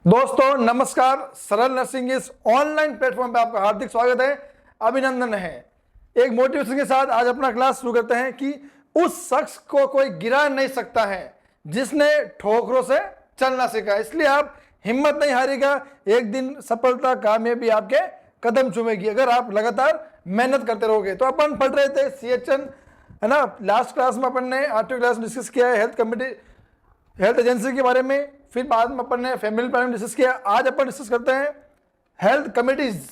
दोस्तों नमस्कार। सरल नर्सिंग इस ऑनलाइन प्लेटफॉर्म पे आपका हार्दिक स्वागत है, अभिनंदन है। एक मोटिवेशन के साथ आज अपना क्लास शुरू करते हैं कि उस शख्स को कोई गिरा नहीं सकता है जिसने ठोकरों से चलना सीखा। इसलिए आप हिम्मत नहीं हारिएगा, एक दिन सफलता कामयाबी आपके कदम चूमेगी अगर आप लगातार मेहनत करते रहोगे। तो अपन पढ़ रहे थे CHN, है ना। लास्ट क्लास में अपन ने 8वीं क्लास में डिस्कस किया है हेल्थ एजेंसी के बारे में, फिर बाद में अपन ने फैमिली प्लानिंग डिस्कस किया। आज अपन डिस्कस करते हैं हेल्थ कमेटीज,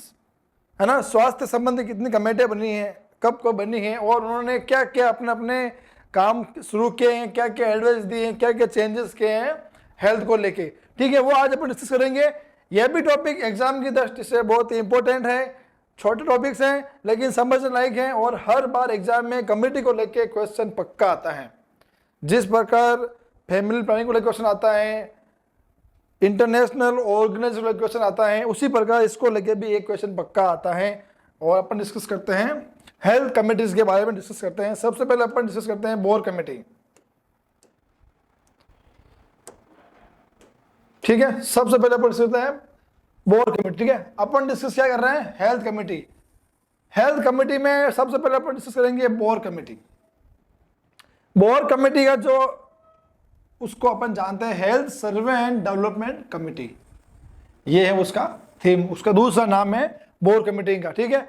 है ना। स्वास्थ्य संबंधी कितनी कमेटियाँ बनी हैं, कब कब बनी हैं और उन्होंने क्या क्या अपने अपने काम शुरू किए हैं, क्या क्या एडवाइस दिए हैं, क्या क्या चेंजेस किए हैं हेल्थ को लेके। ठीक है, वो आज अपन डिस्कस करेंगे। यह भी टॉपिक एग्जाम की दृष्टि से बहुत ही इंपॉर्टेंट है। छोटे टॉपिक्स हैं लेकिन समझने लायक हैं और हर बार एग्जाम में कमेटी को लेके क्वेश्चन पक्का आता है। जिस प्रकार फैमिली प्लानिंग को लेकर क्वेश्चन आता है, इंटरनेशनल ऑर्गेनाइजेशन क्वेश्चन आता है, उसी प्रकार इसको लेके भी एक क्वेश्चन पक्का आता है। और अपन डिस्कस करते हैं हेल्थ कमेटीज के बारे में डिस्कस करते हैं। सबसे पहले अपन डिस्कस करते हैं बोर कमेटी। ठीक है, सबसे पहले अपन डिस्कस करते हैं बोर कमेटी। ठीक है, अपन डिस्कस क्या कर रहे हैं, हेल्थ कमेटी। हेल्थ कमेटी में सबसे पहले अपन डिस्कस करेंगे बोर कमेटी। बोर कमेटी का जो उसको अपन जानते हैं health survey and development committee, ये है उसका थीम। उसका दूसरा नाम है बोर कमेटी का। ठीक है,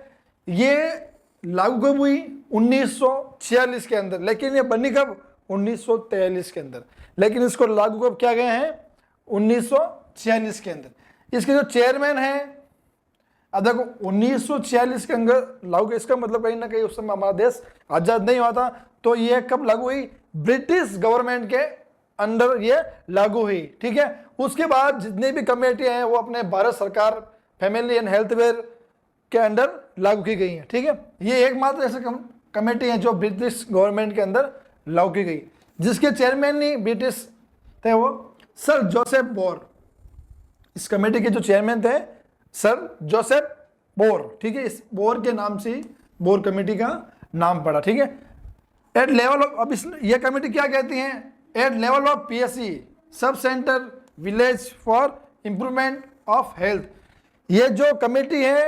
ये लागू कब हुई 1946 के अंदर, लेकिन ये बनी कब 1943 के अंदर, लेकिन इसको लागू कब किया गया है 1946 के अंदर। इसके जो चेयरमैन है, अब देखो 1946 के अंदर लागू, इसका मतलब कहीं ना कहीं उस समय हमारा देश आजाद नहीं हुआ था। तो ये कब लागू हुई, ब्रिटिश गवर्नमेंट के अंडर ये लागू हुई। ठीक है, उसके बाद जितनी भी कमेटियां हैं वो अपने भारत सरकार फैमिली एंड हेल्थ वेयर के अंडर लागू की गई हैं। ठीक है, ये एकमात्र ऐसे कमेटी है जो ब्रिटिश गवर्नमेंट के अंदर लागू की गई, जिसके चेयरमैन ही ब्रिटिश थे, वो सर जोसेफ बोर। इस कमेटी के जो चेयरमैन थे सर जोसेफ बोर। ठीक है, इस बोर के नाम से बोर कमेटी का नाम पड़ा। ठीक है, एट लेवल ऑफ, अब इस ये कमेटी क्या कहती है, at level of PSC sub centre village for improvement of health. ये जो कमेटी है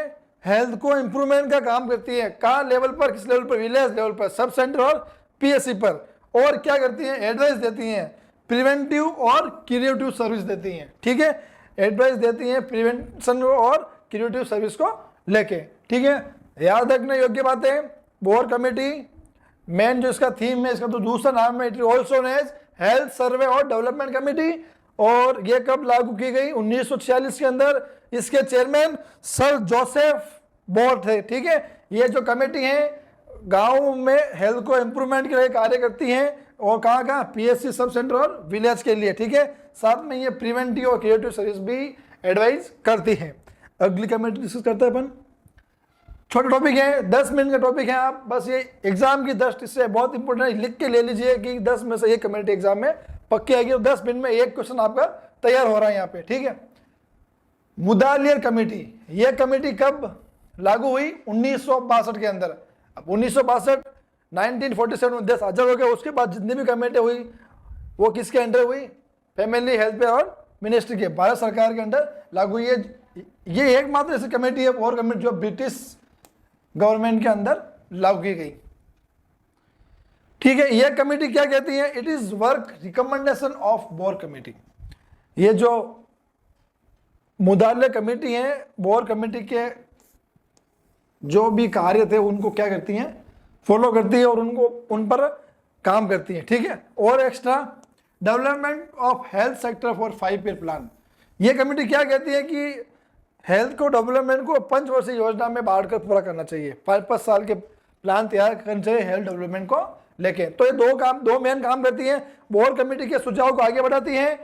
हेल्थ को इंप्रूवमेंट का काम करती है। कहाँ लेवल पर, किस लेवल पर, विलेज लेवल पर, सब सेंटर और PSC पर। और क्या करती है, एडवाइस देती हैं, प्रिवेंटिव और क्यूरेटिव सर्विस देती हैं। ठीक है, एडवाइस देती हैं प्रिवेंशन और क्यूरेटिव सर्विस को लेके। ठीक है, याद रखने योग्य बात है। बोर कमेटी मेन जो इसका थीम है, इसका तो दूसरा नाम है, it is also known as health survey और डेवलपमेंट कमेटी। और ये कब लागू की गई 1946 के अंदर। इसके चेयरमैन सर जोसेफ बोर थे। ठीक है, ये जो कमेटी है गांव में हेल्थ को इंप्रूवमेंट के लिए कार्य करती है और कहाँ कहाँ, PSC सब सेंटर और विलेज के लिए। ठीक है, साथ में ये प्रिवेंटिव और क्रिएटिव सर्विस भी एडवाइस करती है। अगली कमेटी डिस्कस करते हैं अपन। छोटा टॉपिक है, 10 मिनट का टॉपिक है। आप बस ये एग्जाम की दृष्टि से बहुत इंपॉर्टेंट है, लिख के ले लीजिए कि 10 में से एक कमेटी एग्जाम में पक्की आएगी और 10 मिनट में एक क्वेश्चन आपका तैयार हो रहा है यहाँ पे। ठीक है, मुदालियर कमेटी। यह कमेटी कब लागू हुई 1962 के अंदर। अब 1962 1947 में देश आजाद हो गया। उसके बाद जितनी भी कमेटी हुई वो किसके अंडर हुई, फैमिली हेल्थ पे और मिनिस्ट्री के, भारत सरकार के अंडर लागू हुई है। ये एकमात्र ऐसी कमेटी है और कमेटी जो ब्रिटिश गवर्नमेंट के अंदर लागू की गई। ठीक है, यह कमेटी क्या कहती है, it is work recommendation of bore committee. ये जो मुदालिया कमेटी है, बोर कमेटी के जो भी कार्य थे उनको क्या करती हैं, फॉलो करती है और उनको उन पर काम करती है। ठीक है, और extra development of health sector for 5 year plan. ये कमेटी क्या कहती है कि हेल्थ को डेवलपमेंट को 5 वर्षीय योजना में बांटकर पूरा करना चाहिए। 5 साल के प्लान तैयार करने चाहिए हेल्थ डेवलपमेंट को लेके। तो ये दो मेन काम करती है। बोर्ड कमेटी के सुझाव को आगे बढ़ाती है,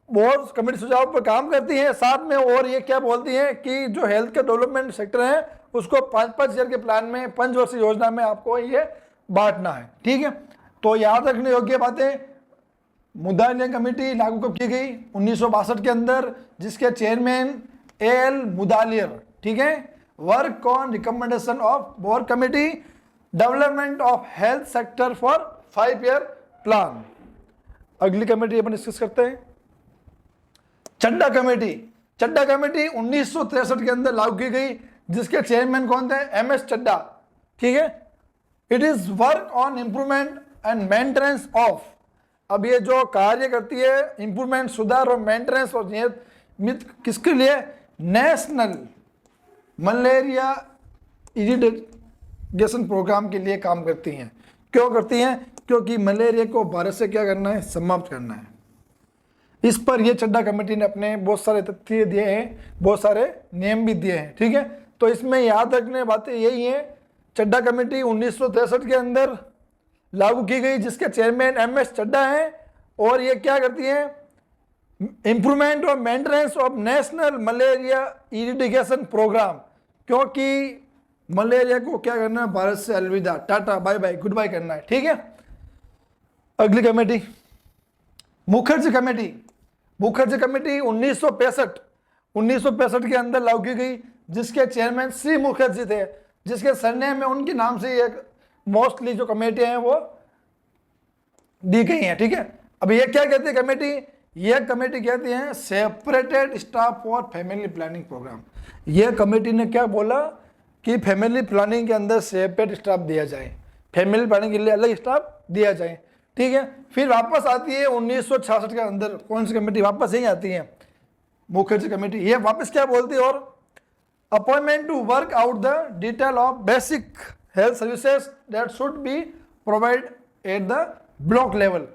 बोर्ड कमेटी सुझाव पर काम करती है साथ में। और ये क्या बोलती है कि जो हेल्थ के डेवलपमेंट सेक्टर है उसको 5 ईयर के प्लान में, 5 वर्षीय योजना में आपको ये बांटना है। ठीक है, तो याद रखने योग्य बातें। मुदालिया कमेटी लागू कब की गई 1962 के अंदर, जिसके चेयरमैन AL मुदालियर। ठीक है, work on recommendation of bore committee, development of health sector for 5 year plan. अगली कमेटी अपन डिस्कस करते हैं। चड्डा कमेटी, चड्डा कमेटी 1963 के अंदर लागू की गई, जिसके चेयरमैन कौन थे? MS चड्डा, ठीक है। It is work on improvement and maintenance of, अब ये जो कार्य करती है इंप्रूवमेंट, सुधार और मेंटेनेंस और नियमित किसके लिए? नेशनल मलेरिया इरिडिकेशन प्रोग्राम के लिए काम करती हैं। क्यों करती हैं? क्योंकि मलेरिया को भारत से क्या करना है? समाप्त करना है। इस पर ये चड्डा कमेटी ने अपने बहुत सारे तथ्य दिए हैं, बहुत सारे नियम भी दिए हैं, ठीक है। तो इसमें याद रखने बातें यही हैं, चड्डा कमेटी 1963 के अंदर लागू की गई, जिसके चेयरमैन MS चड्डा हैं, और ये क्या करती हैं? इंप्रूवमेंट और maintenance of national malaria eradication programme, क्योंकि मलेरिया को क्या करना है? भारत से अलविदा, ta-ta bye bye, good bye करना है, ठीक है। अगली committee Mukherjee committee, Mukherjee committee 1965 के अंदर लागू की गई, जिसके चेयरमैन श्री मुखर्जी थे, जिसके सरनेम में उनके नाम से एक मोस्टली जो कमेटियां हैं वो दी गई हैं, ठीक है। अब ये क्या कहती है कमेटी? ये कमेटी कहती है separated staff for family planning programme. ये कमेटी ने क्या बोला कि फैमिली प्लानिंग के अंदर सेपरेट स्टाफ दिया जाए, फैमिली प्लानिंग के लिए अलग स्टाफ दिया जाए, ठीक है। फिर वापस आती है 1966 के अंदर, कौन सी कमेटी? वापस यही आती है मुखर्जी कमेटी। ये वापस क्या बोलती है? और appointment to work out the detail of basic health services that should be provide at the block level.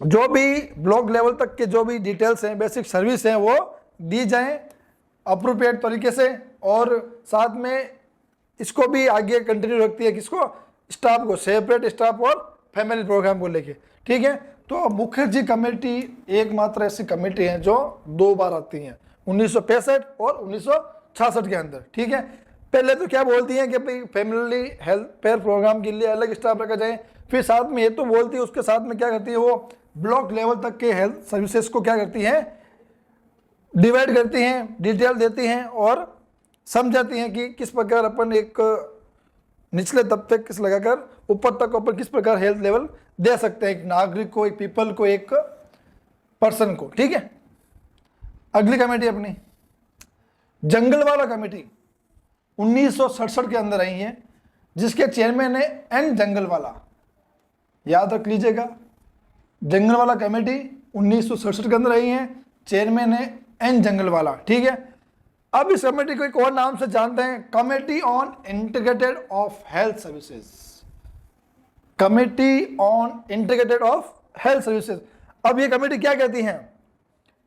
जो भी ब्लॉक लेवल तक के जो भी डिटेल्स हैं, बेसिक सर्विस हैं, वो दी जाएं अप्रोप्रिएट तरीके से, और साथ में इसको भी आगे कंटिन्यू रखती है किसको? स्टाफ को, सेपरेट स्टाफ और फैमिली प्रोग्राम को लेके, ठीक है। तो मुखर्जी कमेटी एकमात्र ऐसी कमेटी है जो 2 बार आती हैं, 1965 और 1966 के अंदर, ठीक है। पहले तो क्या बोलती हैं कि भाई फैमिली हेल्थ केयर प्रोग्राम के लिए अलग स्टाफ रखा जाए, फिर साथ में ये तो बोलती है, उसके साथ में क्या करती है वो? ब्लॉक लेवल तक के हेल्थ सर्विसेज को क्या करती हैं? डिवाइड करती हैं, डिटेल देती हैं और समझाती हैं कि किस प्रकार अपन एक निचले तबके किस लगाकर ऊपर तक ऊपर किस प्रकार हेल्थ लेवल दे सकते हैं एक नागरिक को, एक पीपल को, एक पर्सन को, ठीक है। अगली कमेटी अपनी जंगलवाला कमेटी 1967 के अंदर आई है, जिसके चेयरमैन है N जंगलवाला। याद रख लीजिएगा, जंगलवाला कमेटी 1967 के अंदर आई है, चेयरमैन है N जंगलवाला, ठीक है। अब इस कमेटी को एक और नाम से जानते हैं, committee on integrated of health services, committee on integrated of health services. अब ये कमेटी क्या कहती है?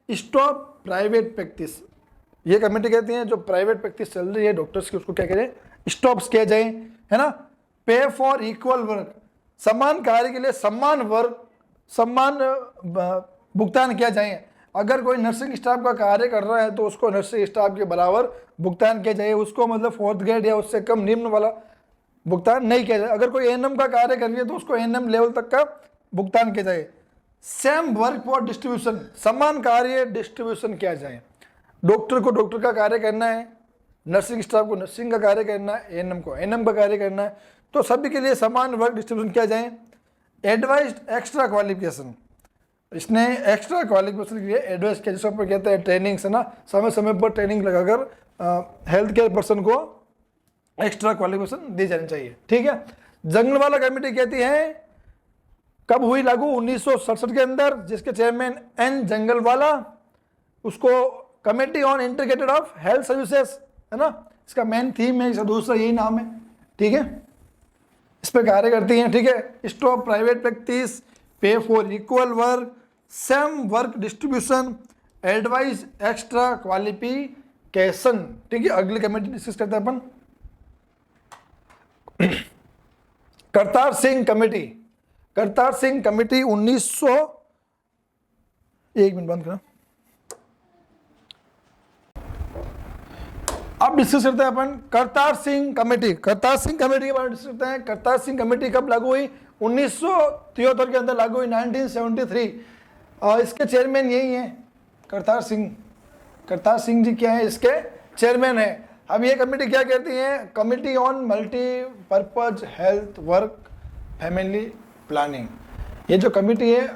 Stop private practice. ये कमेटी कहती है जो प्राइवेट प्रैक्टिस चल रही है डॉक्टर्स की, उसको क्या करें? स्टॉप्स किया जाए, है ना। पे फॉर इक्वल वर्क, समान कार्य के लिए समान वर्क, समान भुगतान किया जाए। अगर कोई नर्सिंग स्टाफ का कार्य कर रहा है तो उसको नर्सिंग स्टाफ के बराबर भुगतान किया जाए, उसको मतलब 4th ग्रेड या उससे कम निम्न वाला भुगतान नहीं किया जाए। अगर कोई ANM का कार्य कर रही है तो उसको ANM लेवल तक का भुगतान किया जाए। सेम वर्क फॉर डिस्ट्रीब्यूशन, समान कार्य डिस्ट्रीब्यूशन किया जाए। डॉक्टर को डॉक्टर का कार्य करना है, नर्सिंग स्टाफ को नर्सिंग का कार्य करना है, ANM को ANM का कार्य करना है, तो सभी के लिए समान वर्क डिस्ट्रीब्यूशन किया जाए। एडवाइज्ड एक्स्ट्रा क्वालिफिकेशन, इसने एक्स्ट्रा क्वालिफिकेशन के लिए एडवाइस किया, जिसको पर कहते हैं ट्रेनिंग से ना, समय समय पर ट्रेनिंग लगाकर हेल्थ केयर पर्सन को एक्स्ट्रा क्वालिफिकेशन दी जानी चाहिए, ठीक है। जंगलवाला कमेटी कहती है कब हुई लागू? 1967 के अंदर, जिसके चेयरमैन N जंगलवाला, उसको committee on integrated of health services, है ना, इसका मेन थीम है, इसका दूसरा यही नाम है, ठीक है। इस पर कार्य करती हैं, ठीक है। स्टॉप प्राइवेट प्रैक्टिस, पे for equal work, same work distribution, advice extra qualification, ठीक है। अगली कमेटी डिस्कस करते हैं अपन करतार सिंह कमेटी। करतार सिंह कमेटी 1900, एक मिनट बंद करना। अब डिस्कस करते हैं अपन करतार सिंह कमेटी। करतार सिंह कमेटी के बारे में डिस्कस करते हैं। करतार सिंह कमेटी कब लागू हुई? 1973 के अंदर लागू हुई, 1973। और इसके चेयरमैन यही हैं करतार सिंह। करतार सिंह जी क्या है? इसके चेयरमैन है। अब ये कमेटी क्या कहती है? Committee on multipurpose health work family planning. ये जो कमेटी है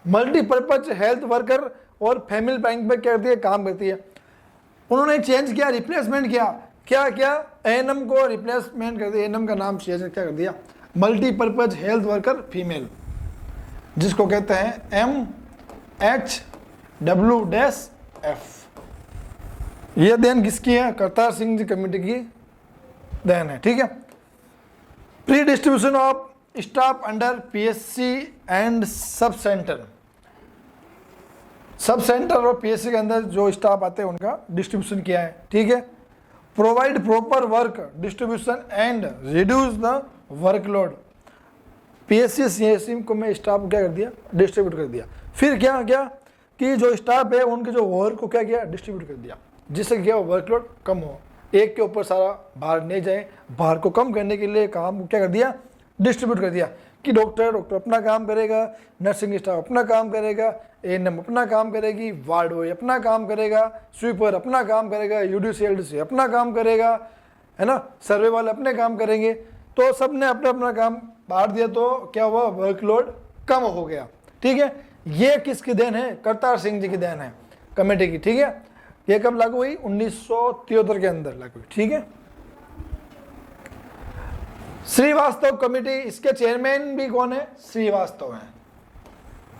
मल्टीपर्पज हेल्थ वर्कर और फैमिली प्लानिंग पे क्या करती है, काम करती है। उन्होंने चेंज किया, रिप्लेसमेंट किया, क्या किया, एएनएम को रिप्लेसमेंट कर दिया, एएनएम का नाम चेंज क्या कर दिया, मल्टीपर्पज हेल्थ वर्कर फीमेल, जिसको कहते हैं MHW-F। ये देन किसकी है, करतार सिंह जी कमेटी की देन है, ठीक है। Pre distribution of staff under PSC and sub centre, sub centre और पीएससी के अंदर जो स्टाफ आते हैं उनका डिस्ट्रीब्यूशन किया है, ठीक है। Provide proper work distribution and reduce the workload, PSC CSC को मैं स्टाफ को क्या कर दिया, डिस्ट्रीब्यूट कर दिया। फिर क्या क्या कि जो स्टाफ है उनके जो वर्क को क्या किया, डिस्ट्रीब्यूट कर दिया, जिससे क्या वर्कलोड कम हो, एक के ऊपर सारा भार नहीं जाए। भार को कम करने के लिए काम को क्या कर दिया, डिस्ट्रीब्यूट कर दिया कि डॉक्टर अपना काम करेगा, नर्सिंग स्टाफ अपना काम करेगा, एएनएम अपना काम करेगी, वार्ड बॉय अपना काम करेगा, स्वीपर अपना काम करेगा, यूडीसी अपना काम करेगा, है ना, सर्वे वाले अपने काम करेंगे। तो सब ने अपना अपना काम बांट दिया, तो क्या हुआ, वर्कलोड कम हो गया, ठीक है। ये किसकी देन है, करतार सिंह जी की देन है कमेटी की, ठीक है। ये कब लागू हुई, 1973 के अंदर लागू हुई, ठीक है। श्रीवास्तव कमेटी, इसके चेयरमैन भी कौन है, श्रीवास्तव हैं।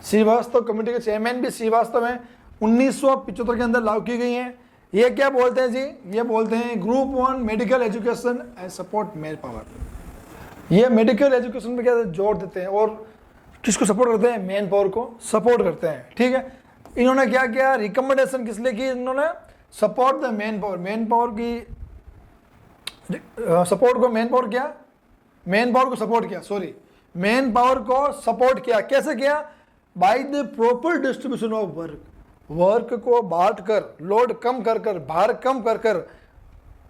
श्रीवास्तव कमेटी के चेयरमैन भी श्रीवास्तव हैं। 1975 के अंदर लागू की गई हैं। ये क्या बोलते हैं जी, ये बोलते हैं group 1 medical education and support man power. ये मेडिकल एजुकेशन में क्या जोर देते हैं और किसको सपोर्ट करते हैं, मैन पावर को सपोर्ट करते हैं, ठीक है। इन्होंने क्या किया, रिकमेंडेशन किस लिए की, इन्होंने support the man power, man power की सपोर्ट को, मैन पावर क्या, मैन पावर को सपोर्ट किया, सॉरी, मैन पावर को सपोर्ट किया। कैसे किया, by the proper distribution of work, work को बांट कर, लोड कम कर कर, भार कम कर कर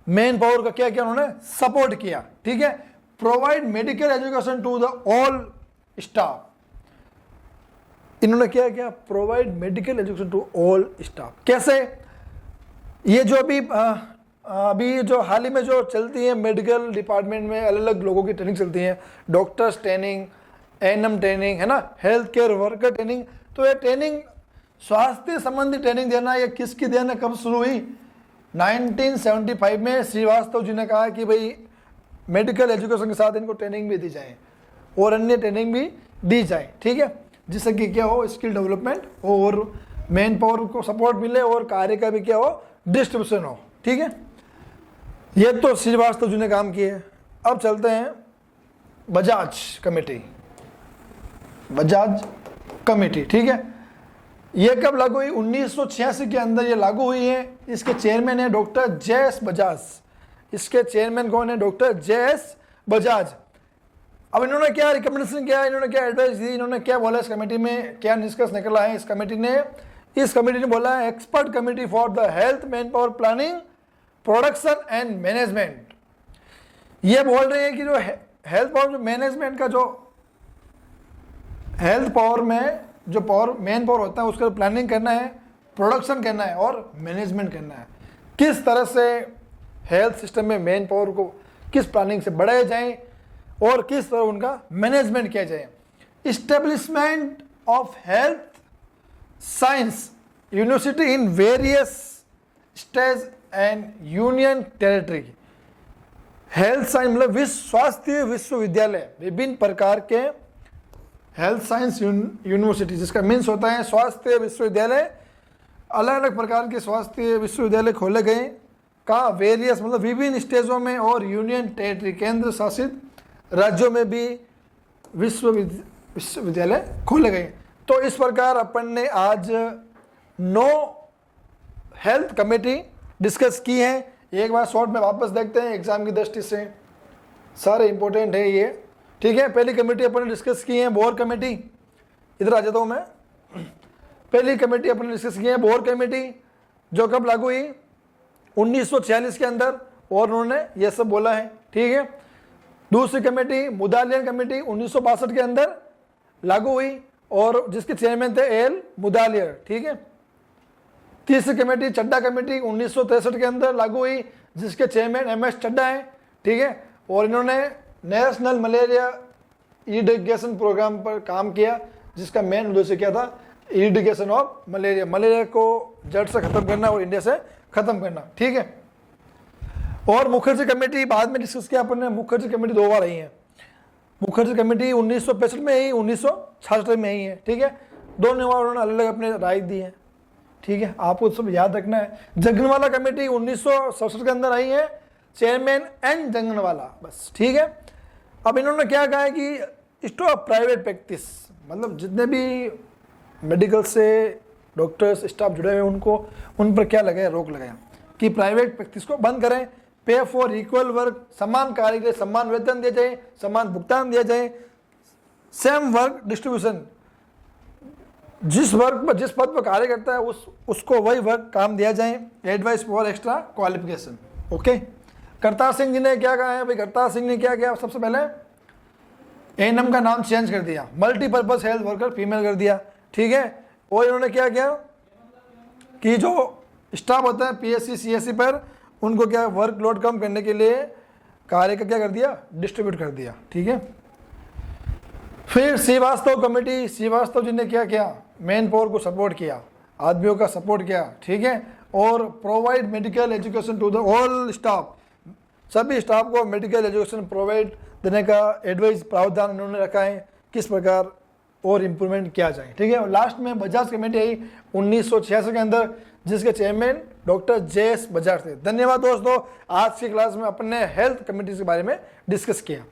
मैन पावर का क्या किया, उन्होंने सपोर्ट किया, ठीक है। Provide medical education to the all staff, इन्होंने क्या किया, provide medical education to all staff. कैसे, ये जो अभी जो हाल ही में जो चलती है मेडिकल डिपार्टमेंट में अलग अलग लोगों की ट्रेनिंग चलती है, डॉक्टर्स ट्रेनिंग, एएनएम ट्रेनिंग, है ना, हेल्थ केयर वर्कर ट्रेनिंग। तो ये ट्रेनिंग स्वास्थ्य संबंधी ट्रेनिंग देना ये किसकी देन है, कब शुरू हुई, 1975 में श्रीवास्तव जी ने कहा कि भाई मेडिकल एजुकेशन के साथ इनको ट्रेनिंग भी दी जाए और अन्य ट्रेनिंग भी दी जाए, ठीक है, जिससे कि क्या हो, स्किल डेवलपमेंट और मैन पावर को सपोर्ट मिले और कार्य का भी क्या हो, डिस्ट्रीब्यूशन हो, ठीक है। ये तो श्रीवास्तव जी ने काम किए। अब चलते हैं बजाज कमेटी, बजाज कमेटी, ठीक है। ये कब लागू हुई, 1986 के अंदर ये लागू हुई है। इसके चेयरमैन है डॉक्टर जे.एस. बजाज, इसके चेयरमैन कौन है, डॉक्टर जे.एस. बजाज। अब इन्होंने क्या रिकमेंडेशन किया, इन्होंने क्या एडवाइस दी, इन्होंने क्या बोला, इस कमेटी में क्या निष्कर्ष निकला है, इस कमेटी ने बोला है expert committee for the health man power planning production and management. ये बोल रहे हैं कि जो हेल्थ पावर मैनेजमेंट का, जो हेल्थ पावर में जो पावर मैन पावर होता है उसका प्लानिंग करना है, प्रोडक्शन करना है और मैनेजमेंट करना है। किस तरह से हेल्थ सिस्टम में मैन पावर को किस प्लानिंग से बढ़ाया जाए और किस तरह उनका मैनेजमेंट किया जाए। Establishment of health science university in various states and union territory. Health science मतलब स्वास्थ्य विश्वविद्यालय, विभिन्न प्रकार के हेल्थ साइंस यूनिवर्सिटी, जिसका मीन्स होता है स्वास्थ्य विश्वविद्यालय, अलग अलग प्रकार के स्वास्थ्य विश्वविद्यालय खोले गए का वेरियस मतलब विभिन्न स्टेजों में और यूनियन टेरिटरी केंद्र शासित राज्यों में भी विश्वविद्यालय खोले गए। तो इस प्रकार अपन ने आज 9 हेल्थ कमेटी डिस्कस की है। एक बार शॉर्ट में वापस देखते हैं एग्जाम की दृष्टि से, सारे इंपॉर्टेंट है ये, ठीक है। पहली कमेटी अपन ने डिस्कस की है बोर कमेटी, इधर आ जाता हूँ मैं। पहली कमेटी अपन ने डिस्कस की है बोर कमेटी, जो कब लागू हुई 1946 के अंदर, और उन्होंने ये सब बोला है, ठीक है। दूसरी कमेटी मुदालियन कमेटी 1962 के अंदर लागू हुई और जिसके चेयरमैन थे एल मुदालियर, ठीक है। तीसरी कमेटी चड्डा कमेटी 1963 के अंदर लागू हुई, जिसके चेयरमैन एम.एस. चड्डा हैं, ठीक है। और इन्होंने नेशनल मलेरिया इरेडिकेशन प्रोग्राम पर काम किया, जिसका मेन उद्देश्य क्या था, इरिडिकेशन ऑफ मलेरिया, मलेरिया को जड़ से खत्म करना और इंडिया से खत्म करना, ठीक है। और मुखर्जी कमेटी बाद में डिस्कस किया अपन ने। मुखर्जी कमेटी 2 बार आई है। मुखर्जी कमेटी 1965 में ही, 1966 में ही है, ठीक है। दोनों बार उन्होंने अलग अलग अपने राय दी है, ठीक है। आपको सब याद रखना है। जंगनवाला कमेटी 1967 के अंदर आई है, चेयरमैन एन जंगनवाला, बस, ठीक है। अब इन्होंने क्या कहा है कि स्टॉप प्राइवेट प्रैक्टिस, मतलब जितने भी मेडिकल से डॉक्टर्स स्टाफ जुड़े हुए उनको, उन पर क्या लगाया, रोक लगाया कि प्राइवेट प्रैक्टिस को बंद करें। पे फॉर इक्वल वर्क, समान कार्य के लिए समान वेतन दिया जाए, समान भुगतान दिया जाए। सेम वर्क डिस्ट्रीब्यूशन, जिस वर्क पर, जिस पद पर कार्य करता है उसको वही वर्क काम दिया जाए। Advice for extra qualification, okay. Kartar Singh ji ने क्या कहा है भाई, करतार सिंह ने क्या किया, सबसे पहले एएनएम का नाम चेंज कर दिया, मल्टीपर्पज हेल्थ वर्कर फीमेल कर दिया, ठीक है। और इन्होंने क्या किया कि जो स्टाफ होता है पीएससी सीएससी पर, उनको क्या वर्कलोड कम करने के लिए कार्य का क्या कर दिया, डिस्ट्रीब्यूट कर दिया, ठीक है। फिर श्रीवास्तव कमेटी, श्रीवास्तव जी ने क्या किया, मैन पावर को सपोर्ट किया, आदमियों का सपोर्ट किया, ठीक है। और provide medical education to the all staff, सभी स्टाफ को मेडिकल एजुकेशन प्रोवाइड देने का एडवाइस प्रावधान उन्होंने रखा है, किस प्रकार और इम्प्रूवमेंट किया जाए, ठीक है। और लास्ट में बजाज कमेटी आई 1986 के अंदर, जिसके चेयरमैन डॉक्टर JS बजाज थे। धन्यवाद दोस्तों, आज की क्लास में अपन ने हेल्थ कमेटी के बारे में डिस्कस किया।